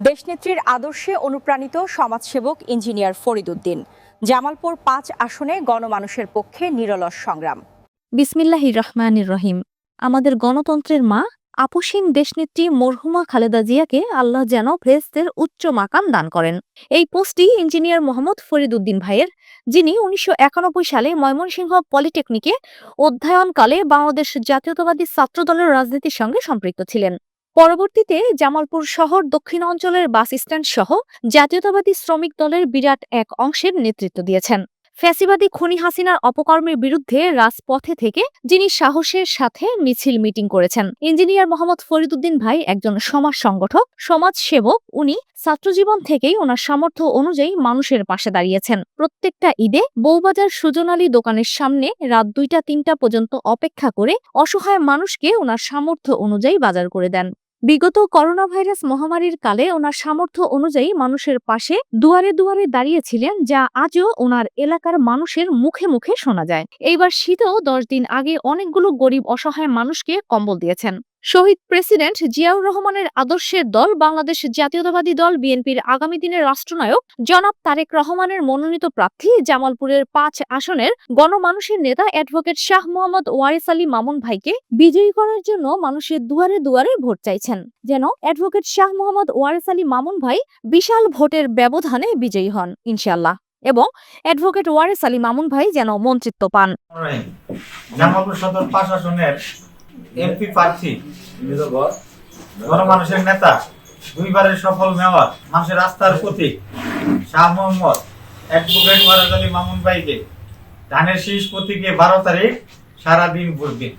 দেশনেত্রীর আদর্শে অনুপ্রাণিত সমাজসেবক ইঞ্জিনিয়ার ফরিদ উদ্দিন। জামালপুর ৫ আসনে গণমানুষের পক্ষে নিরলস সংগ্রাম। বিসমিল্লাহির রহমানির রহিম। আমাদের গণতন্ত্রের মা আপসীন দেশনেত্রী মরহুমা খালেদা জিয়াকে আল্লাহ যেন ফেরেশতের উচ্চ মাকাম দান করেন। এই পোস্টটি ইঞ্জিনিয়ার মোহাম্মদ ফরিদ উদ্দিন ভাইয়ের, যিনি ১৯৯১ সালে ময়মনসিংহ পলিটেকনিকে অধ্যয়নকালে বাংলাদেশ জাতীয়তাবাদী ছাত্রদলের রাজনীতির সঙ্গে সম্পৃক্ত ছিলেন। পরবর্তীতে জামালপুর শহর দক্ষিণ অঞ্চলের বাস স্ট্যান্ড সহ জাতীয়তাবাদী শ্রমিক দলের বিরাট এক অংশের নেতৃত্ব দিয়েছেন। ফ্যাসিবাদী খুনি হাসিনার অপকর্মের বিরুদ্ধে রাজপথে থেকে যিনি সাহসের সাথে মিছিল মিটিং করেছেন। ইঞ্জিনিয়ার মোহাম্মদ ফরিদ উদ্দিন ভাই একজন সমাজ সংগঠক, সমাজ সেবক। উনি ছাত্রজীবন থেকেই ওনার সামর্থ্য অনুযায়ী মানুষের পাশে দাঁড়িয়েছেন। প্রত্যেকটা ঈদে বউবাজার সুজনালী দোকানের সামনে রাত ২টা-৩টা পর্যন্ত অপেক্ষা করে অসহায় মানুষকে ওনার সামর্থ্য অনুযায়ী বাজার করে দেন। বিগত করোনা ভাইরাস মহামারীর কালে ওনার সামর্থ্য অনুযায়ী মানুষের পাশে দুয়ারে দুয়ারে দাঁড়িয়েছিলেন, যা আজও ওনার এলাকার মানুষের মুখে মুখে শোনা যায়। এইবার শীতেও ১০ দিন আগে অনেকগুলো গরিব অসহায় মানুষকে কম্বল দিয়েছেন। শহীদ প্রেসিডেন্ট জিয়াউর রহমানের আদর্শের দল বাংলাদেশ জাতীয়তাবাদী দল বিএনপির আগামী দিনের রাষ্ট্রনায়ক জনাব তারেক রহমানের মনোনীত প্রার্থী জামালপুরের ৫ আসনের গণমানুষের নেতা অ্যাডভোকেট শাহ মোহাম্মদ ওয়ারিস আলী মামুন ভাইকে বিজয়ী করার জন্য মানুষের দুয়ারে দুয়ারে ভোট চাইছেন, যেন অ্যাডভোকেট শাহ মোহাম্মদ ওয়ারিস আলী মামুন ভাই বিশাল ভোটের ব্যবধানে বিজয়ী হন ইনশাআল্লাহ, এবং অ্যাডভোকেট ওয়ারিস আলী মামুন ভাই যেন মন্ত্রিত্ব পান। জামালপুর সদর ৫ আসনের এমপি প্রার্থী, গণমানুষের নেতা, দুইবারের সফল মেয়র, মানুষের আস্থার প্রতীক শাহ মোহাম্মদ অ্যাডভোকেট ওয়ারিস আলী মামুন ভাইকে ধানের শীষ প্রতীকে ১২ তারিখ সারাদিন ভোট দিন।